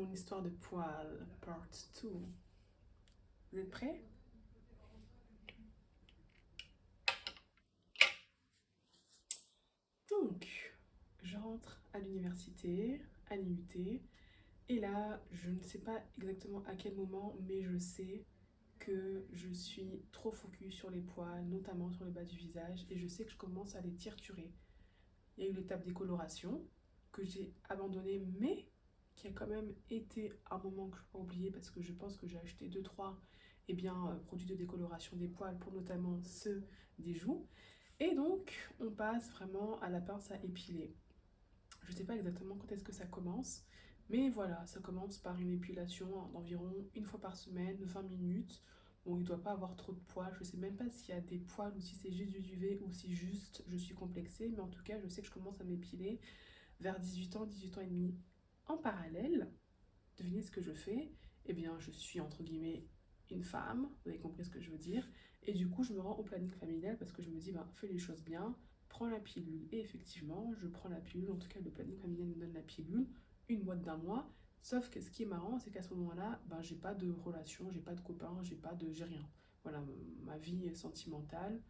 Mon histoire de poils, part 2. Vous êtes prêts? Donc, je rentre à l'université, à l'IUT, et là, je ne sais pas exactement à quel moment, mais je sais que je suis trop focus sur les poils, notamment sur le bas du visage, et je sais que je commence à les torturer. Il y a eu l'étape décoloration, que j'ai abandonnée, mais qui a quand même été un moment que je ne peux pas oublier parce que je pense que j'ai acheté deux trois produits de décoloration des poils pour notamment ceux des joues. Et donc, on passe vraiment à la pince à épiler. Je ne sais pas exactement quand est-ce que ça commence, mais voilà, ça commence par une épilation d'environ une fois par semaine, 20 minutes. Bon, il ne doit pas avoir trop de poils. Je ne sais même pas s'il y a des poils ou si c'est juste du duvet ou si juste je suis complexée. Mais en tout cas, je sais que je commence à m'épiler vers 18 ans, 18 ans et demi. En parallèle, devinez ce que je fais? Eh bien, je suis entre guillemets une femme, vous avez compris ce que je veux dire. Et du coup, je me rends au planning familial parce que je me dis, ben, fais les choses bien, prends la pilule. Et effectivement, je prends la pilule, en tout cas, le planning familial me donne la pilule, une boîte d'un mois. Sauf que ce qui est marrant, c'est qu'à ce moment-là, ben, j'ai pas de relation, j'ai pas de copain, j'ai rien. Voilà, ma vie est sentimentale,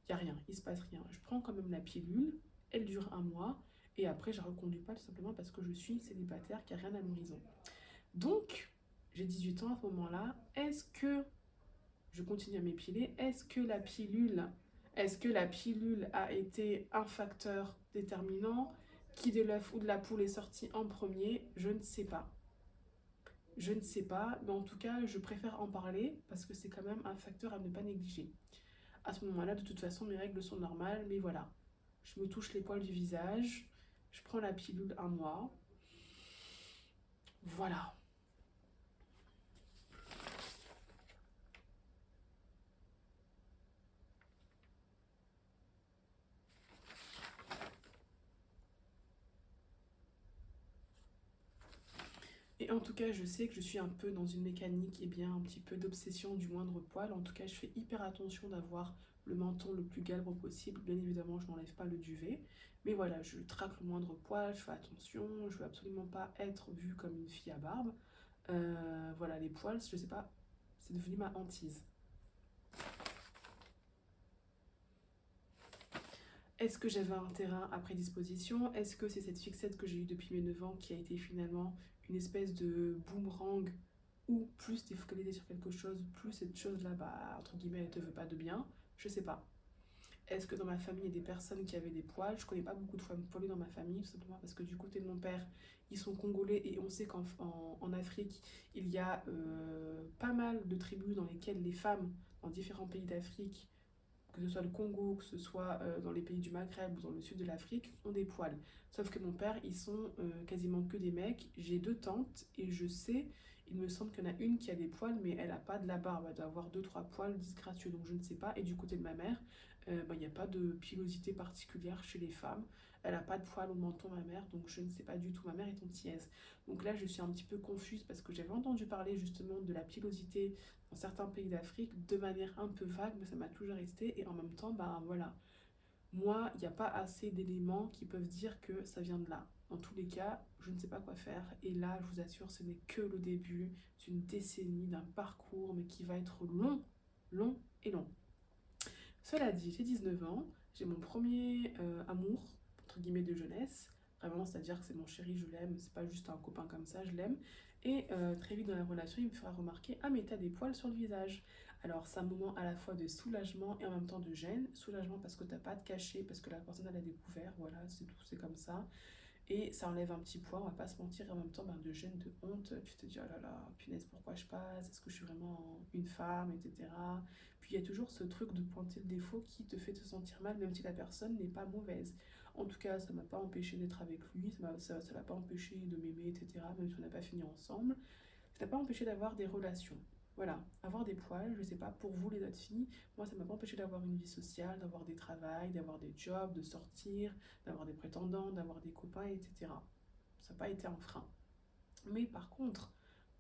il n'y a rien, il se passe rien. Je prends quand même la pilule, elle dure un mois, et après, je ne reconduis pas tout simplement parce que je suis célibataire, qu'il n'y a rien à l'horizon. Donc, j'ai 18 ans à ce moment-là. Est-ce que je continue à m'épiler? Est-ce que la pilule a été un facteur déterminant? Qui de l'œuf ou de la poule est sorti en premier? Je ne sais pas. Je ne sais pas, mais en tout cas, je préfère en parler parce que c'est quand même un facteur à ne pas négliger. À ce moment-là, de toute façon, mes règles sont normales, mais voilà. Je me touche les poils du visage, je prends la pilule un mois. Voilà. Et en tout cas, je sais que je suis un peu dans une mécanique, un petit peu d'obsession du moindre poil. En tout cas, je fais hyper attention d'avoir le menton le plus glabre possible. Bien évidemment, je n'enlève pas le duvet. Mais voilà, je traque le moindre poil, je fais attention. Je veux absolument pas être vue comme une fille à barbe. Voilà, les poils, je sais pas, c'est devenu ma hantise. Est-ce que j'avais un terrain à prédisposition? Est-ce que c'est cette fixette que j'ai eue depuis mes 9 ans qui a été finalement une espèce de boomerang ou plus t'es focalisé sur quelque chose, plus cette chose-là, bah, entre guillemets, elle te veut pas de bien? Je sais pas. Est-ce que dans ma famille, il y a des personnes qui avaient des poils? Je connais pas beaucoup de femmes poilues dans ma famille, tout simplement parce que du côté de mon père, ils sont congolais et on sait qu'en Afrique, il y a pas mal de tribus dans lesquelles les femmes, dans différents pays d'Afrique, que ce soit le Congo, que ce soit dans les pays du Maghreb ou dans le sud de l'Afrique, ont des poils. Sauf que mon père, ils sont quasiment que des mecs. J'ai deux tantes et je sais, il me semble qu'il y en a une qui a des poils, mais elle n'a pas de la barbe. Elle doit avoir deux, trois poils disgracieux, donc je ne sais pas. Et du côté de ma mère, il n'y a pas de pilosité particulière chez les femmes. Elle n'a pas de poils au menton, ma mère, donc je ne sais pas du tout. Ma mère est antillaise. Donc là, je suis un petit peu confuse parce que j'avais entendu parler justement de la pilosité dans certains pays d'Afrique de manière un peu vague, mais ça m'a toujours resté. Et en même temps, ben voilà, moi, il n'y a pas assez d'éléments qui peuvent dire que ça vient de là. Dans tous les cas, je ne sais pas quoi faire. Et là, je vous assure, ce n'est que le début d'une décennie, d'un parcours, mais qui va être long, long et long. Cela dit, j'ai 19 ans, j'ai mon premier amour, entre guillemets, de jeunesse. Vraiment, c'est-à-dire que c'est mon chéri, je l'aime, c'est pas juste un copain comme ça, je l'aime. Et très vite dans la relation, il me fera remarquer, ah mais t'as des poils sur le visage. Alors c'est un moment à la fois de soulagement et en même temps de gêne. Soulagement parce que t'as pas de cachet, parce que la personne elle a découvert, voilà, c'est tout, c'est comme ça. Et ça enlève un petit poids, on va pas se mentir, et en même temps ben, de gêne, de honte, tu te dis oh là là, punaise, pourquoi je passe, est-ce que je suis vraiment une femme, etc. Puis il y a toujours ce truc de pointer le défaut qui te fait te sentir mal, même si la personne n'est pas mauvaise. En tout cas, ça m'a pas empêché d'être avec lui, ça l'a pas empêché de m'aimer, etc. Même si on n'a pas fini ensemble, ça n'a pas empêché d'avoir des relations. Voilà, avoir des poils, je sais pas, pour vous les autres filles, moi ça m'a pas empêché d'avoir une vie sociale, d'avoir des travails, d'avoir des jobs, de sortir, d'avoir des prétendants, d'avoir des copains, etc. Ça n'a pas été un frein. Mais par contre,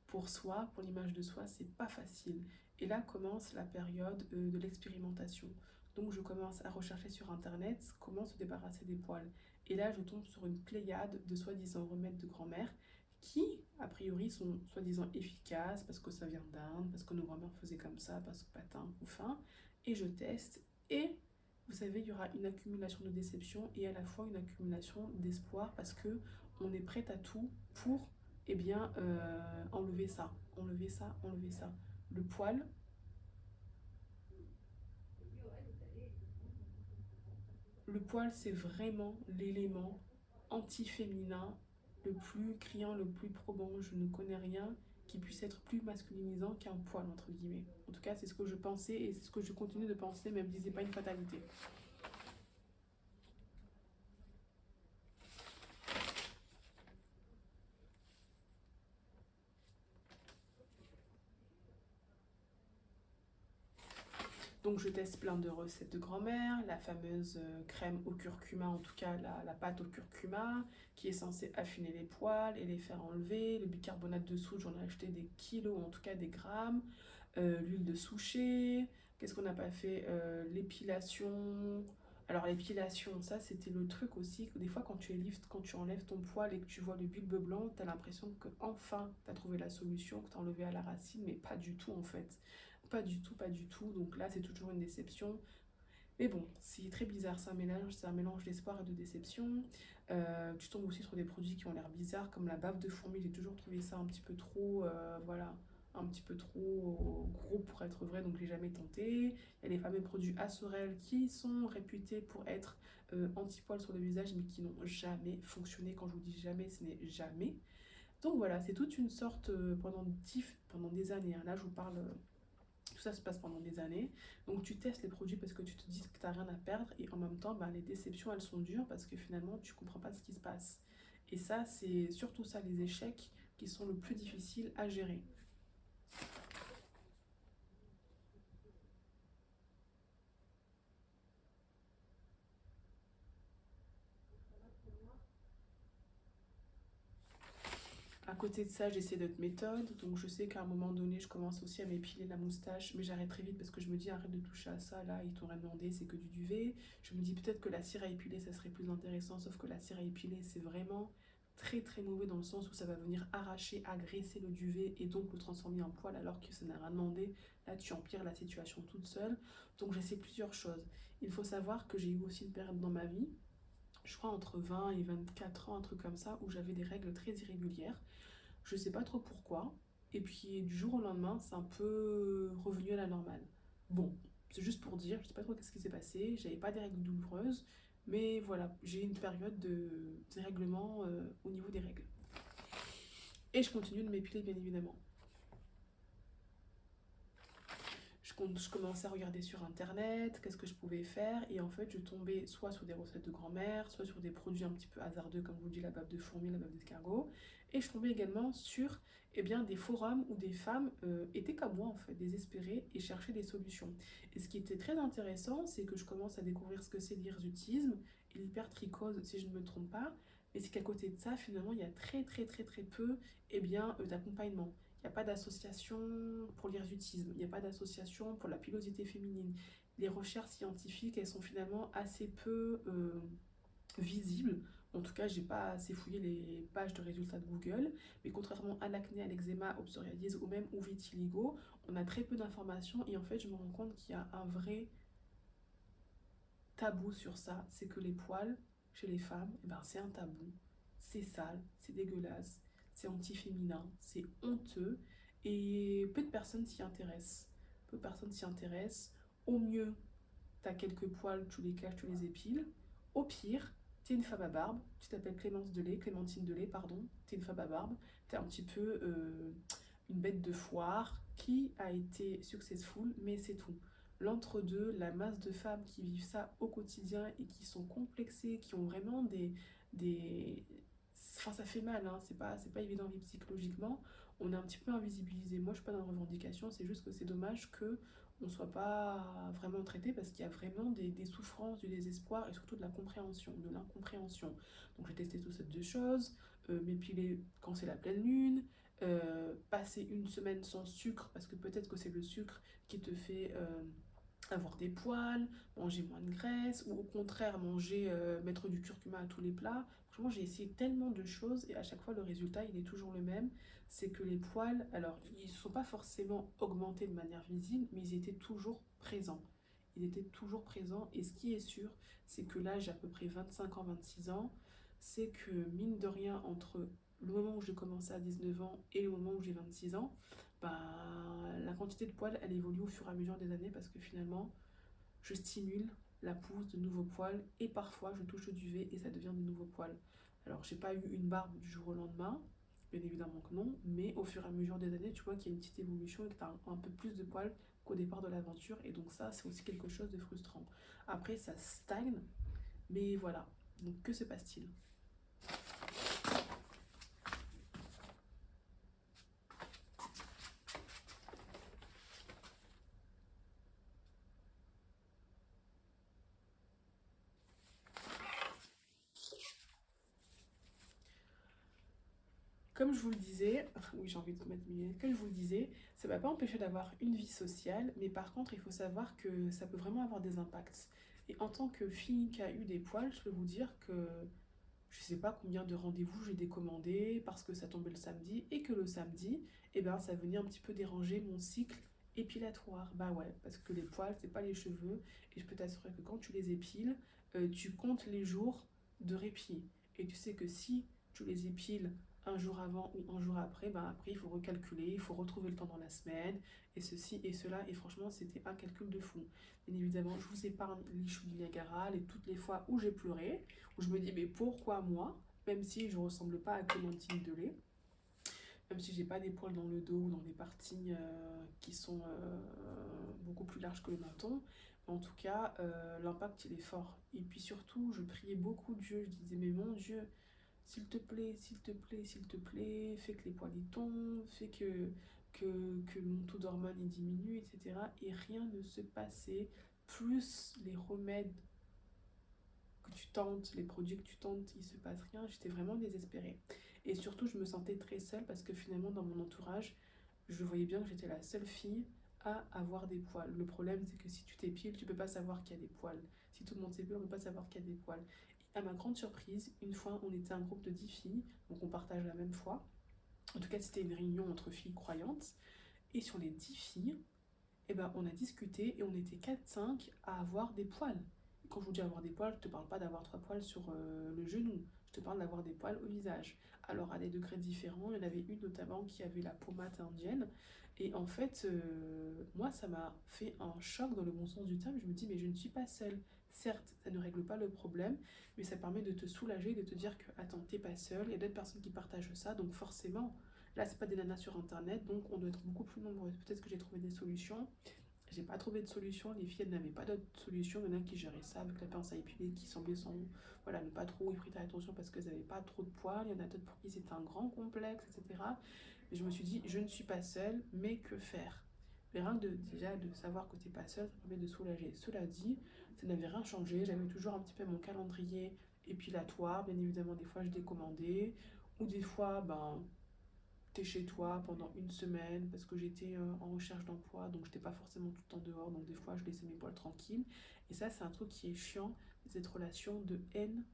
pour soi, pour l'image de soi, c'est pas facile. Et là commence la période de l'expérimentation. Donc je commence à rechercher sur internet comment se débarrasser des poils. Et là je tombe sur une pléiade de soi-disant remèdes de grand-mère qui, a priori, sont soi-disant efficaces parce que ça vient d'Inde, parce que nos grand-mères faisaient comme ça, parce que patin, couffin, et je teste, et vous savez, il y aura une accumulation de déception et à la fois une accumulation d'espoir parce que on est prête à tout pour, eh bien, enlever ça, enlever ça, enlever ça. Le poil, le poil, c'est vraiment l'élément anti-féminin le plus criant, le plus probant. Je ne connais rien qui puisse être plus masculinisant qu'un poil, entre guillemets. En tout cas, c'est ce que je pensais et c'est ce que je continue de penser, même si ce n'est pas une fatalité. Donc je teste plein de recettes de grand-mère, la fameuse crème au curcuma, en tout cas la pâte au curcuma, qui est censée affiner les poils et les faire enlever. Le bicarbonate de soude, j'en ai acheté des kilos, en tout cas des grammes. L'huile de souchet, qu'est-ce qu'on n'a pas fait? L'épilation. Alors l'épilation, ça c'était le truc aussi, que des fois quand tu enlèves ton poil et que tu vois le bulbe blanc, t'as l'impression que enfin t'as trouvé la solution, que t'as enlevé à la racine, mais pas du tout en fait. Pas du tout, pas du tout. Donc là, c'est toujours une déception. Mais bon, c'est très bizarre, c'est un mélange d'espoir et de déception. Tu tombes aussi sur des produits qui ont l'air bizarres, comme la bave de fourmi. J'ai toujours trouvé ça un petit peu trop, voilà, un petit peu trop gros pour être vrai, donc je l'ai jamais tenté. Il y a les fameux produits Asorel qui sont réputés pour être anti-poils sur le visage, mais qui n'ont jamais fonctionné. Quand je vous dis jamais, ce n'est jamais. Donc voilà, c'est toute une sorte pendant des années, hein. Là, je vous parle. Tout ça se passe pendant des années. Donc tu testes les produits parce que tu te dis que tu n'as rien à perdre et en même temps, ben, les déceptions, elles sont dures parce que finalement, tu ne comprends pas ce qui se passe. Et ça, c'est surtout ça, les échecs qui sont le plus difficiles à gérer. À côté de ça, j'essaie d'autres méthodes. Donc je sais qu'à un moment donné, je commence aussi à m'épiler la moustache, mais j'arrête très vite parce que je me dis arrête de toucher à ça, là, ils t'ont rien demandé, c'est que du duvet. Je me dis peut-être que la cire à épiler, ça serait plus intéressant, sauf que la cire à épiler, c'est vraiment très très mauvais dans le sens où ça va venir arracher, agresser le duvet et donc le transformer en poil alors que ça n'a rien demandé. Là, tu empires la situation toute seule. Donc j'essaie plusieurs choses. Il faut savoir que j'ai eu aussi une période dans ma vie, je crois entre 20 et 24 ans, un truc comme ça, où j'avais des règles très irrégulières. Je sais pas trop pourquoi. Et puis du jour au lendemain, c'est un peu revenu à la normale. Bon, c'est juste pour dire, je sais pas trop qu'est-ce qui s'est passé, j'avais pas des règles douloureuses, mais voilà, j'ai une période de dérèglement au niveau des règles. Et je continue de m'épiler bien évidemment. Je commençais à regarder sur internet, qu'est-ce que je pouvais faire, et en fait je tombais soit sur des recettes de grand-mère, soit sur des produits un petit peu hasardeux, comme je vous dis, la bave de fourmi, la bave d'escargot, et je tombais également sur des forums où des femmes étaient comme moi en fait, désespérées et cherchaient des solutions. Et ce qui était très intéressant, c'est que je commence à découvrir ce que c'est l'hirsutisme et l'hypertrichose, si je ne me trompe pas, mais c'est qu'à côté de ça, finalement, il y a très très très très peu d'accompagnement. Il n'y a pas d'association pour l'hirsutisme, il n'y a pas d'association pour la pilosité féminine. Les recherches scientifiques, elles sont finalement assez peu visibles. En tout cas, j'ai pas assez fouillé les pages de résultats de Google, mais contrairement à l'acné, à l'eczéma, au psoriasis ou même au vitiligo, on a très peu d'informations et en fait, je me rends compte qu'il y a un vrai tabou sur ça. C'est que les poils chez les femmes, eh ben, c'est un tabou, c'est sale, c'est dégueulasse, c'est anti-féminin, c'est honteux et peu de personnes s'y intéressent. Peu de personnes s'y intéressent. Au mieux, t'as quelques poils, tu les caches, tu les épiles. Au pire, t'es une femme à barbe, tu t'appelles Clémentine Delay, pardon, t'es une femme à barbe, t'es un petit peu une bête de foire qui a été successful, mais c'est tout. L'entre-deux, la masse de femmes qui vivent ça au quotidien et qui sont complexées, qui ont vraiment des... Enfin, ça fait mal, hein. C'est pas évident à vivre psychologiquement. On est un petit peu invisibilisé. Moi, je suis pas dans la revendication, c'est juste que c'est dommage que on ne soit pas vraiment traité parce qu'il y a vraiment des souffrances, du désespoir et surtout de la compréhension, de l'incompréhension. Donc j'ai testé toutes ces deux choses, m'épiler quand c'est la pleine lune, passer une semaine sans sucre parce que peut-être que c'est le sucre qui te fait avoir des poils, manger moins de graisse, ou au contraire manger, mettre du curcuma à tous les plats. Franchement, j'ai essayé tellement de choses et à chaque fois le résultat il est toujours le même. C'est que les poils, alors ils ne sont pas forcément augmentés de manière visible, mais ils étaient toujours présents. Ils étaient toujours présents et ce qui est sûr, c'est que là j'ai à peu près 25 ans, 26 ans, c'est que mine de rien entre le moment où j'ai commencé à 19 ans et le moment où j'ai 26 ans, bah, la quantité de poils, elle évolue au fur et à mesure des années parce que finalement, je stimule la pousse de nouveaux poils et parfois je touche au duvet et ça devient de nouveaux poils. Alors, j'ai pas eu une barbe du jour au lendemain, bien évidemment que non, mais au fur et à mesure des années, tu vois qu'il y a une petite évolution et que tu as un peu plus de poils qu'au départ de l'aventure et donc ça, c'est aussi quelque chose de frustrant. Après, ça stagne, mais voilà. Donc, que se passe-t-il? Comme je vous le disais, oui j'ai envie de mettre mes lunettes, comme je vous le disais, ça ne va pas empêcher d'avoir une vie sociale, mais par contre il faut savoir que ça peut vraiment avoir des impacts. Et en tant que fille qui a eu des poils, je peux vous dire que je sais pas combien de rendez-vous j'ai décommandé parce que ça tombait le samedi et que le samedi, eh ben, ça venait un petit peu déranger mon cycle épilatoire. Bah ouais, parce que les poils, c'est pas les cheveux et je peux t'assurer que quand tu les épiles, tu comptes les jours de répit. Et tu sais que si tu les épiles un jour avant ou un jour après, ben après il faut recalculer, il faut retrouver le temps dans la semaine et ceci et cela et franchement c'était un calcul de fou. Bien évidemment, je vous épargne les choux du Niagara, et toutes les fois où j'ai pleuré, où je me dis mais pourquoi moi, même si je ressemble pas à Clémentine Delay, même si j'ai pas des poils dans le dos ou dans les parties qui sont beaucoup plus larges que le menton, en tout cas l'impact il est fort. Et puis surtout je priais beaucoup Dieu, je disais mais mon Dieu, s'il te plaît, s'il te plaît, s'il te plaît, fais que les poils y tombent, fais que mon taux d'hormones il diminue, etc. Et rien ne se passait, plus les remèdes que tu tentes, les produits que tu tentes, il se passe rien, j'étais vraiment désespérée. Et surtout, je me sentais très seule parce que finalement, dans mon entourage, je voyais bien que j'étais la seule fille à avoir des poils. Le problème, c'est que si tu t'épiles, tu peux pas savoir qu'il y a des poils. Si tout le monde s'épile, on peut pas savoir qu'il y a des poils. Et à ma grande surprise, une fois, on était un groupe de 10 filles, donc on partage la même foi. En tout cas, c'était une réunion entre filles croyantes. Et sur les 10 filles, eh ben, on a discuté et on était 4-5 à avoir des poils. Quand je vous dis avoir des poils, je te parle pas d'avoir 3 poils sur le genou, je te parle d'avoir des poils au visage. Alors à des degrés différents, il y en avait une notamment qui avait la pommade indienne. Et en fait, moi, ça m'a fait un choc dans le bon sens du terme. Je me dis, mais je ne suis pas seule. Certes, ça ne règle pas le problème, mais ça permet de te soulager, de te dire que, attends, t'es pas seule, il y a d'autres personnes qui partagent ça, donc forcément, là, c'est pas des nanas sur internet, donc on doit être beaucoup plus nombreuses. Peut-être que j'ai trouvé des solutions. J'ai pas trouvé de solution, les filles elles n'avaient pas d'autre solution, il y en a qui géraient ça avec la pince à épiler, qui semblaient sans, voilà, ne pas trop y prêter attention parce qu'elles n'avaient pas trop de poils, il y en a d'autres pour qui c'était un grand complexe, etc. Mais je me suis dit, je ne suis pas seule, mais que faire? Mais rien que déjà de savoir que tu n'es pas seule, ça permet de soulager. Cela dit, ça n'avait rien changé, j'avais toujours un petit peu mon calendrier épilatoire, bien évidemment des fois je décommandais, ou des fois, ben t'es chez toi pendant une semaine parce que j'étais en recherche d'emploi, donc j'étais pas forcément tout le temps dehors, donc des fois je laissais mes poils tranquilles. Et ça, c'est un truc qui est chiant, cette relation de haine,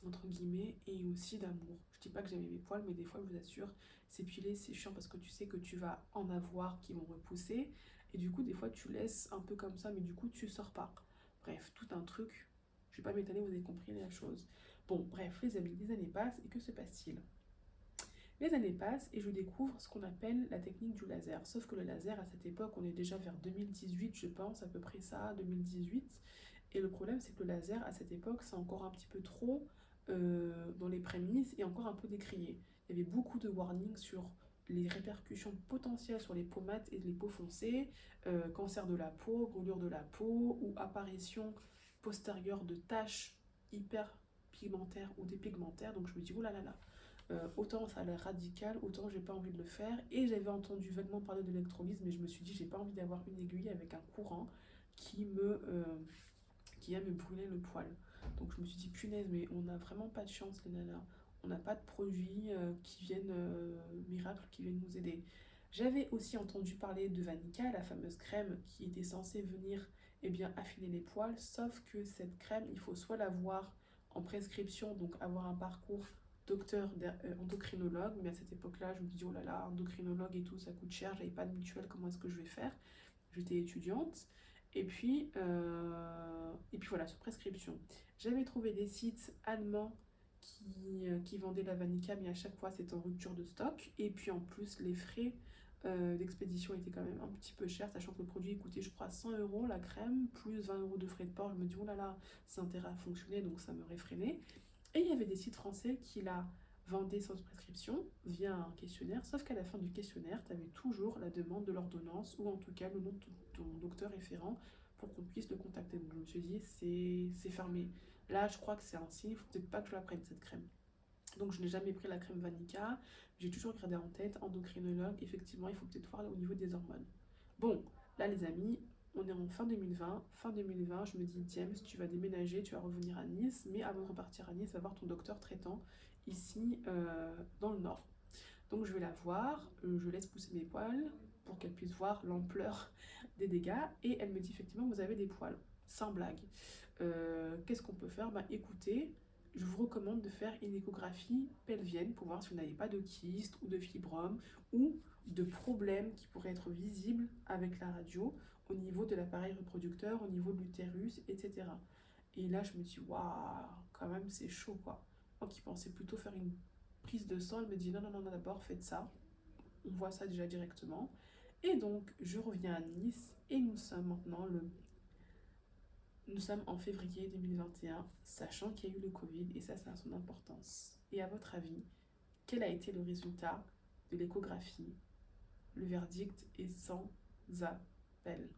entre guillemets, et aussi d'amour. Je dis pas que j'aimais mes poils, mais des fois, je vous assure, s'épiler, c'est chiant parce que tu sais que tu vas en avoir qui vont repousser, et du coup, des fois, tu laisses un peu comme ça, mais du coup, tu sors pas. Bref, tout un truc. Je vais pas m'étaler, vous avez compris la chose. Bon, bref, les amis, les années passent, et que se passe-t-il? Les années passent et je découvre ce qu'on appelle la technique du laser. Sauf que le laser, à cette époque, on est déjà vers 2018, je pense, à peu près ça, 2018. Et le problème, c'est que le laser, à cette époque, c'est encore un petit peu trop dans les prémices et encore un peu décrié. Il y avait beaucoup de warnings sur les répercussions potentielles sur les peaux mates et les peaux foncées, cancer de la peau, brûlure de la peau ou apparition postérieure de taches hyper pigmentaires ou dépigmentaires. Donc je me dis, oh là là là, autant ça a l'air radical, autant j'ai pas envie de le faire. Et j'avais entendu vaguement parler de l'électrolyse, mais je me suis dit, j'ai pas envie d'avoir une aiguille avec un courant qui me, qui va me brûler le poil. Donc je me suis dit, punaise, mais on n'a vraiment pas de chance, les nanas. On n'a pas de produits qui viennent, miracles, qui viennent nous aider. J'avais aussi entendu parler de Vanica, la fameuse crème qui était censée venir affiner les poils, sauf que cette crème, il faut soit l'avoir en prescription, donc avoir un parcours endocrinologue, mais à cette époque-là, je me dis, oh là là, endocrinologue et tout, ça coûte cher, j'avais pas de mutuelle, comment est-ce que je vais faire? J'étais étudiante, et puis voilà, sur prescription. J'avais trouvé des sites allemands qui vendaient la Vanica, mais à chaque fois c'était en rupture de stock. Et puis en plus, les frais d'expédition étaient quand même un petit peu chers, sachant que le produit coûtait, je crois, 100 euros la crème, plus 20 euros de frais de port. Je me dis, oh là là, c'est intérêt à fonctionner, donc ça me réfrénait. Et il y avait des sites français qui la vendaient sans prescription via un questionnaire, sauf qu'à la fin du questionnaire, tu avais toujours la demande de l'ordonnance ou en tout cas le nom de ton docteur référent pour qu'on puisse le contacter. Donc je me suis dit, c'est fermé. Là, je crois que c'est un signe, il faut peut-être pas que je la prenne cette crème. Donc je n'ai jamais pris la crème Vanica, j'ai toujours gardé en tête, endocrinologue, effectivement, il faut peut-être voir au niveau des hormones. Bon, là les amis, on est en fin 2020. Fin 2020, je me dis, James, tu vas déménager, tu vas revenir à Nice, mais avant de repartir à Nice, va voir ton docteur traitant ici dans le nord. Donc je vais la voir, je laisse pousser mes poils pour qu'elle puisse voir l'ampleur des dégâts, et elle me dit effectivement, vous avez des poils, sans blague. Qu'est-ce qu'on peut faire? Bah écoutez, je vous recommande de faire une échographie pelvienne pour voir si vous n'avez pas de kyste ou de fibrome ou de problèmes qui pourraient être visibles avec la radio au niveau de l'appareil reproducteur, au niveau de l'utérus, etc. Et là, je me dis, waouh, quand même, c'est chaud, quoi. Moi qui pensais plutôt faire une prise de sang, elle me dit, non, non, non, non, d'abord, faites ça. On voit ça déjà directement. Et donc, je reviens à Nice et nous sommes en février 2021, sachant qu'il y a eu le Covid, et ça a son importance. Et à votre avis, quel a été le résultat de l'échographie? Le verdict est sans appel.